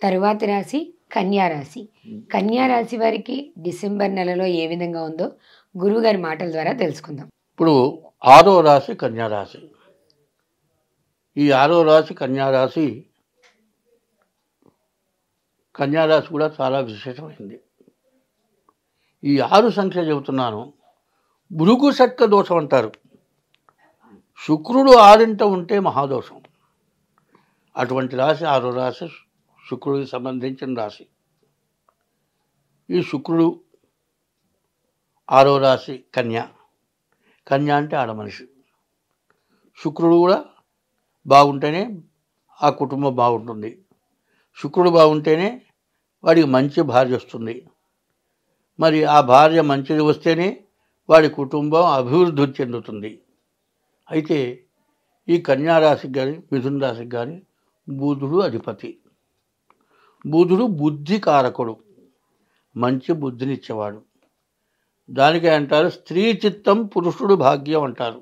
తరువాతి రాశి కన్యా రాశి. కన్యా రాశి వారికి డిసెంబర్ నెలలో ఏ విధంగా ఉందో గురువుగారి మాటల ద్వారా తెలుసుకుందాం. ఇప్పుడు 6వ రాశి కన్యా రాశి. ఈ 6వ రాశి కన్యా రాశి కూడా చాలా విశేషమైంది. ఈ 6 సంఖ్య చెబుతున్నాను. భృగు షట్క దోషం అంటారు. శుక్రుడు 6 ఉంటే మహాదోషం. అటువంటి రాశి 6వ రాశి శుక్రుడికి సంబంధించిన రాశి. ఈ శుక్రుడు 6వ రాశి కన్య అంటే ఆడమనిషి. శుక్రుడు కూడా బాగుంటేనే ఆ కుటుంబం బాగుంటుంది. శుక్రుడు బాగుంటేనే వాడికి మంచి భార్య వస్తుంది. మరి ఆ భార్య మంచిది వస్తేనే వాడి కుటుంబం అభివృద్ధి చెందుతుంది. అయితే ఈ కన్యా రాశికి కానీ మిథున రాశికి కానీ బుధుడు అధిపతి. బుధుడు బుద్ధికారకుడు, మంచి బుద్ధినిచ్చేవాడు. దానికే అంటారు స్త్రీ చిత్తం పురుషుడు భాగ్యం అంటారు.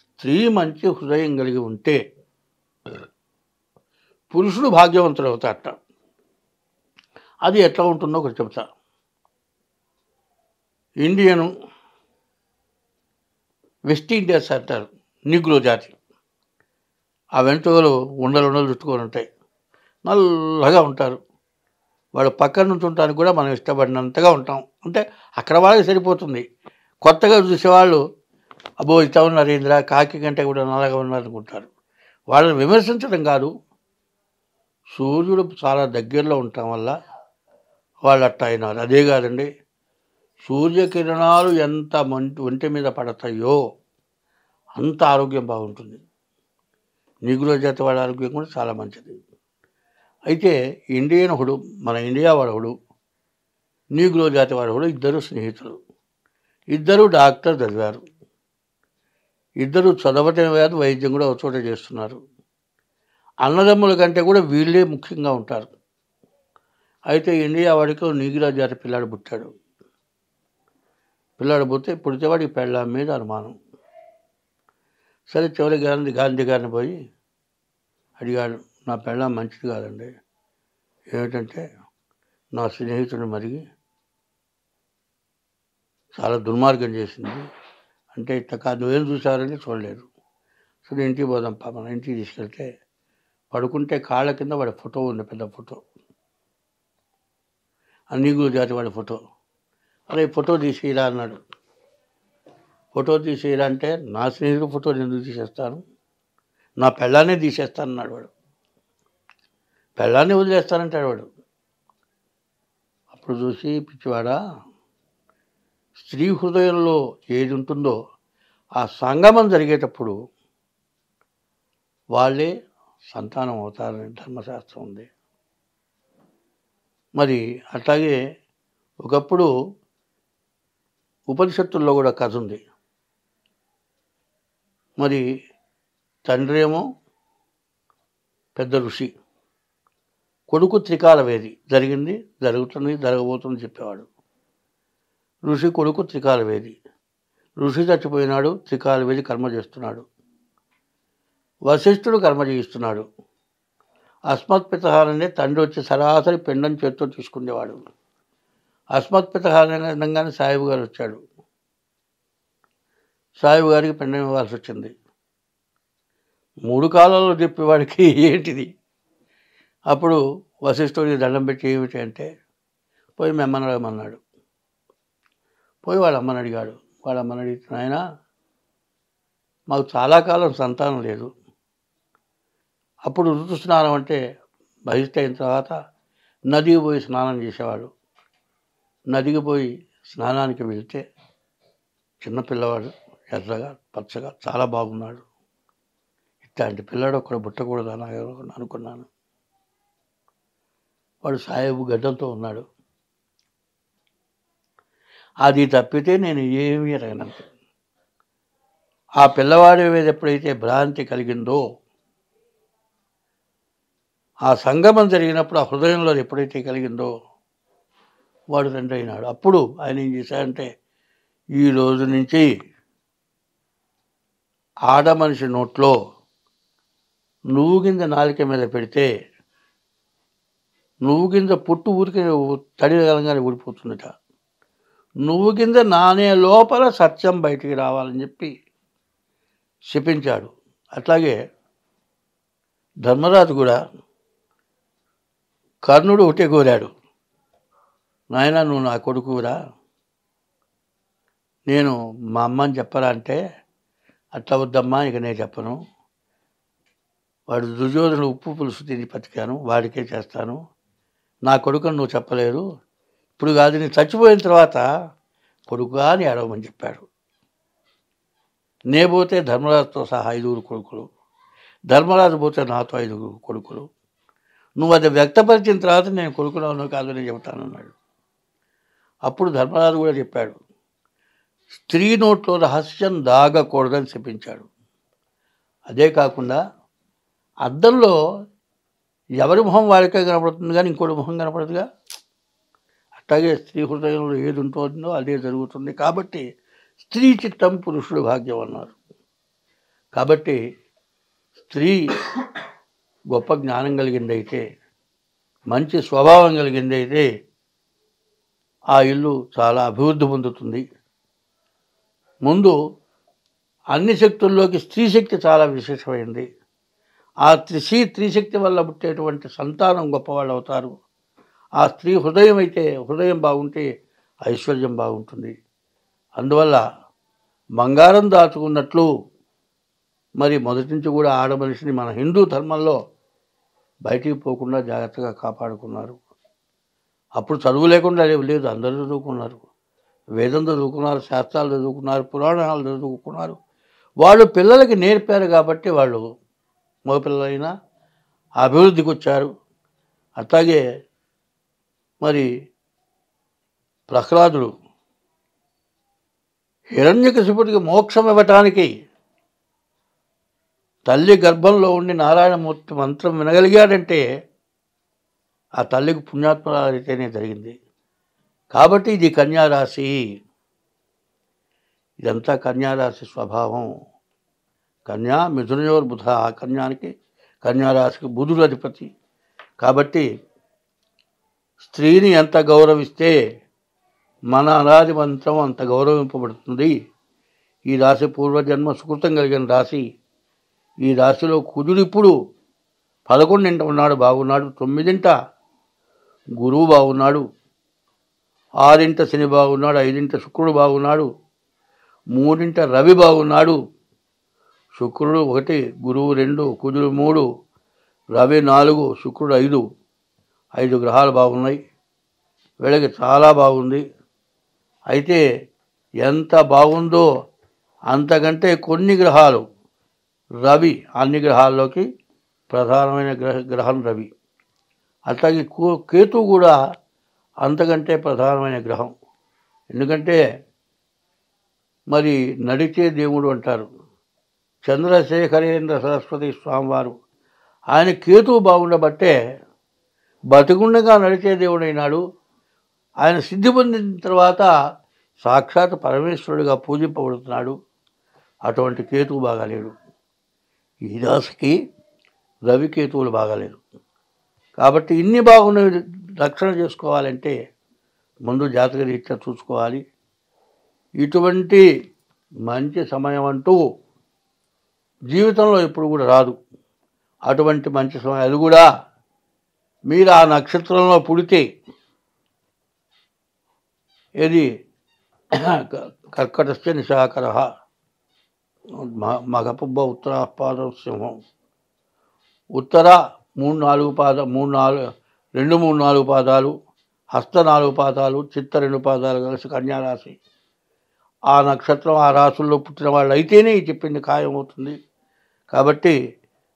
స్త్రీ మంచి హృదయం కలిగి ఉంటే పురుషుడు భాగ్యవంతుడు అవుతాడట. అది ఎట్లా ఉంటుందో ఒకటి చెప్తా. ఇండియను వెస్ట్ ఇండియన్స్ అంటారు, నిగ్రో జాతి. ఆ వెంట్రుకలు ఉండలు చుట్టుకొని ఉంటాయి, నల్లగా ఉంటారు. వాడు పక్కన నుంచి ఉండటానికి కూడా మనం ఇష్టపడినంతగా ఉంటాం. అంటే అక్కడ వాళ్ళకి సరిపోతుంది. కొత్తగా చూసేవాళ్ళు అబ్బో ఇట్లా ఉన్నారు ఇంద్ర, కాకి కంటే కూడా నల్లగా ఉన్నారనుకుంటారు. వాళ్ళని విమర్శించడం కాదు, సూర్యుడు చాలా దగ్గరలో ఉండటం వల్ల వాళ్ళు అట్టా అయినారు. అదే కాదండి, సూర్యకిరణాలు ఎంత ఒంటి మీద పడతాయో అంత ఆరోగ్యం బాగుంటుంది. నిగ్రో జాతి వాడి ఆరోగ్యం కూడా చాలా మంచిది. అయితే ఇండియన్ హుడు, మన ఇండియా వాడు, నిగ్రో జాతి వాడు ఇద్దరు స్నేహితులు. ఇద్దరు డాక్టర్ చదివారు. ఇద్దరు చదవటం కాదు, వైద్యం కూడా ఒక చోట చేస్తున్నారు. అన్నదమ్ముల కంటే కూడా వీళ్ళే ముఖ్యంగా ఉంటారు. అయితే ఇండియా వాడికి నిగ్రో జాతి పిల్లాడు పుట్టాడు. పిల్లాడు పుడితే వాడికి పెళ్ళాం మీద అనుమానం. సరే చివరి గాంధీ గారిని పోయి అడిగాడు, నా పెళ్ళాం మంచిది కాదండి, ఏమిటంటే నా స్నేహితుడిని మరిగి చాలా దుర్మార్గం చేసింది అంటే, ఇట్లా కాదు నువ్వేం చూసారని చూడలేదు. సరే ఇంటికి పోదాం మన ఇంటికి తీసుకెళ్తే పడుకుంటే కాళ్ళ కింద వాడి ఫోటో ఉంది, పెద్ద ఫోటో, నిగ్రో జాతి వాడి ఫోటో. అరే ఫోటో తీసేయరా అన్నాడు. ఫోటో తీసేయరా అంటే, నా స్నేహితుడు ఫోటో ఎందుకు తీసేస్తాను, నా పెళ్ళాన్నే తీసేస్తాను అన్నాడు వాడు. పెళ్ళాన్ని వదిలేస్తానంటాడు వాడు. అప్పుడు చూసి పిచ్చివాడా, స్త్రీ హృదయంలో ఏది ఉంటుందో ఆ సంగమం జరిగేటప్పుడు వాళ్ళే సంతానం అవుతారని ధర్మశాస్త్రం ఉంది. మరి అట్లాగే ఒకప్పుడు ఉపనిషత్తుల్లో కూడా కథ ఉంది. మరి తండ్రి ఏమో పెద్ద ఋషి, కొడుకు త్రికాలవేది, జరిగింది జరుగుతుంది జరగబోతుంది చెప్పేవాడు. ఋషి కొడుకు త్రికాలవేది. ఋషి చచ్చిపోయినాడు, త్రికాలవేది కర్మ చేస్తున్నాడు. వశిష్ఠుడు కర్మ చేయిస్తున్నాడు. అస్మత్పితహారనే తండ్రి వచ్చి సరాసరి పిండం చేత్తో తీసుకునేవాడు. అస్మత్పితహారంగానే సాయిబు గారు వచ్చాడు. సాయిబు గారికి పిండం ఇవ్వాల్సి వచ్చింది. 3 కాలాల్లో చెప్పేవాడికి ఏంటిది. అప్పుడు వశిష్ఠుడికి దండం పెట్టి ఏమిటి అంటే, పోయి మీ అమ్మని అడగమన్నాడు. పోయి వాళ్ళ అమ్మని అడిగాడు. వాళ్ళ అమ్మని అడిగితే, నాయన మాకు చాలా కాలం సంతానం లేదు. అప్పుడు ఋతుస్నానం అంటే బహిష్ట అయిన తర్వాత నదికి పోయి స్నానం చేసేవాడు. నదికి పోయి స్నానానికి వెళ్తే చిన్నపిల్లవాడు ఎర్రగా పచ్చగా చాలా బాగున్నాడు. ఇట్లాంటి పిల్లాడు ఒక్కడ పుట్టకూడదు అని అనుకున్నాను. వాడు సాయిబు గడ్డంతో ఉన్నాడు. అది తప్పితే నేను ఏమీ ఎరగనంత. ఆ పిల్లవాడి మీద ఎప్పుడైతే భ్రాంతి కలిగిందో, ఆ సంగమం జరిగినప్పుడు ఆ హృదయంలో ఎప్పుడైతే కలిగిందో వాడు తండ్రి అయినాడు. అప్పుడు ఆయన ఏం చేశాడంటే, ఈ రోజు నుంచి ఆడ మనిషి నోట్లో నువ్వు కింద నాలిక మీద పెడితే నువ్వు కింద పుట్టు ఊరికి తడిగలంగానే ఊడిపోతుందట. నువ్వు కింద నానే లోపల సత్యం బయటికి రావాలని చెప్పి శపించాడు. అట్లాగే ధర్మరాజు కూడా కర్ణుడు ఒకటే కోరాడు, నాయన నువ్వు నా కొడుకురా, నేను మా అమ్మని చెప్పరా అంటే, అట్లా వద్దమ్మా ఇక నేను చెప్పను, వాడు దుర్యోధనుడు ఉప్పు పులుసు తిని బతికాను, వాడికే చేస్తాను, నా కొడుకుని నువ్వు చెప్పలేరు, ఇప్పుడు కాదు నేను చచ్చిపోయిన తర్వాత కొడుకుగా అని అడవమని చెప్పాడు. నే పోతే ధర్మరాజుతో సహా 5 కొడుకులు, ధర్మరాజు పోతే నాతో 5 కొడుకులు, నువ్వు అది వ్యక్తపరిచిన తర్వాత నేను కొడుకులో ఉన్నావు కాదు నేను చెబుతానన్నాడు. అప్పుడు ధర్మరాజు కూడా చెప్పాడు, స్త్రీ నోట్లో రహస్యం దాగకూడదని చెప్పించాడు. అదే కాకుండా అద్దంలో ఎవరి మొహం వాడికే కనపడుతుంది కానీ ఇంకోటి మొహం కనపడదుగా. అట్లాగే స్త్రీ హృదయంలో ఏది ఉంటుందో అదే జరుగుతుంది. కాబట్టి స్త్రీ చిత్తం పురుషుడు భాగ్యం అన్నారు. కాబట్టి స్త్రీ గొప్ప జ్ఞానం కలిగిందైతే, మంచి స్వభావం కలిగిందైతే ఆ ఇల్లు చాలా అభివృద్ధి పొందుతుంది. ముందు అన్ని శక్తుల్లోకి స్త్రీ శక్తి చాలా విశేషమైంది. ఆ స్త్రీశక్తి వల్ల పుట్టేటువంటి సంతానం గొప్పవాళ్ళు అవుతారు. ఆ స్త్రీ హృదయం అయితే, హృదయం బాగుంటే ఐశ్వర్యం బాగుంటుంది. అందువల్ల బంగారం దాచుకున్నట్లు మరి మొదటి నుంచి కూడా ఆడమనిషిని మన హిందూ ధర్మంలో బయటికి పోకుండా జాగ్రత్తగా కాపాడుకున్నారు. అప్పుడు చదువు లేకుండా లేదు, అందరూ చదువుకున్నారు, వేదం చదువుకున్నారు, శాస్త్రాలు చదువుకున్నారు, పురాణాలు చదువుకున్నారు. వాళ్ళు పిల్లలకి నేర్పారు కాబట్టి వాళ్ళు మగపిల్లలైనా అభివృద్ధికి వచ్చారు. అట్లాగే మరి ప్రహ్లాదుడు హిరణ్యకశిపుడికి మోక్షం ఇవ్వటానికి తల్లి గర్భంలో ఉండి నారాయణమూర్తి మంత్రం వినగలిగాడంటే ఆ తల్లికి పుణ్యాత్మరాలైతేనే జరిగింది. కాబట్టి ఇది కన్యారాశి, ఇదంతా కన్యారాశి స్వభావం. కన్యా మిథునయోర్ బుధ, ఆ కన్యారాశికి బుధుడు అధిపతి. కాబట్టి స్త్రీని ఎంత గౌరవిస్తే మన అనాది మంత్రం అంత గౌరవింపబడుతుంది. ఈ రాశి పూర్వజన్మ సుకృతం కలిగిన రాశి. ఈ రాశిలో కుజుడు ఇప్పుడు 11ంట ఉన్నాడు, బాగున్నాడు. 9ంట గురువు బాగున్నాడు, 6ంట శని బాగున్నాడు, 5ంట శుక్రుడు బాగున్నాడు, 3ంట రవి బాగున్నాడు. శుక్రుడు 1, గురువు 2, కుజుడు 3, రవి 4, శుక్రుడు 5. 5 గ్రహాలు బాగున్నాయి. వీళ్ళకి చాలా బాగుంది. అయితే ఎంత బాగుందో అంతకంటే కొన్ని గ్రహాలు, రవి అన్ని గ్రహాల్లోకి ప్రధానమైన గ్రహం రవి. అట్లాగే కేతు కూడా అంతకంటే ప్రధానమైన గ్రహం. ఎందుకంటే మరి నడిచే దేవుడు అంటారు చంద్రశేఖరేంద్ర సరస్వతి స్వామివారు. ఆయన కేతువు బాగుండబట్టే బతికుండగా నడిచే దేవుడైనాడు. ఆయన సిద్ధి పొందిన తర్వాత సాక్షాత్ పరమేశ్వరుడిగా పూజింపబడుతున్నాడు. అటువంటి కేతువు బాగాలేడు. ఈ రాశికి రవికేతువులు బాగాలేదు. కాబట్టి ఇన్ని బాగున్నవి రక్షణ చేసుకోవాలంటే ముందు జాతక రీత్యా చూసుకోవాలి. ఇటువంటి మంచి సమయం అంటూ జీవితంలో ఎప్పుడు కూడా రాదు. అటువంటి మంచి సమయం అది కూడా మీరు ఆ నక్షత్రంలో పుడితే, ఏది కర్కటస్య నిశాకర, మగపుబ్బ ఉత్తరాపాదం సింహం, ఉత్తర 2, 3, 4 పాదాలు, హస్త 4 పాదాలు, చిత్త 2 పాదాలు కలిసి కన్యారాశి. ఆ నక్షత్రం ఆ రాశుల్లో పుట్టిన వాళ్ళు అయితేనే ఈ చెప్పింది ఖాయం అవుతుంది. కాబట్టి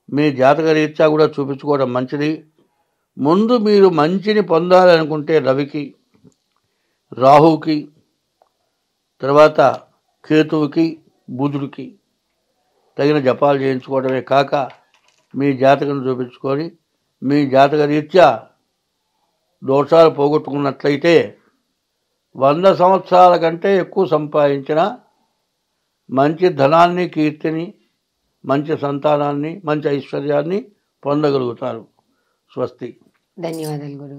మీ జాతక రీత్యా కూడా చూపించుకోవడం మంచిది. ముందు మీరు మంచిని పొందాలనుకుంటే రవికి, రాహువుకి, తర్వాత కేతువుకి, బుధుడికి తగిన జపాలు చేయించుకోవడమే కాక మీ జాతకం చూపించుకొని మీ జాతక రీత్యా దోషాలు పోగొట్టుకున్నట్లయితే 100 సంవత్సరాల కంటే ఎక్కువ సంపాదించిన మంచి ధనాన్ని, కీర్తిని, మంచి సంతానాన్ని, మంచి ఐశ్వర్యాన్ని పొందగలుగుతారు. స్వస్తి. ధన్యవాదాలు గురువు.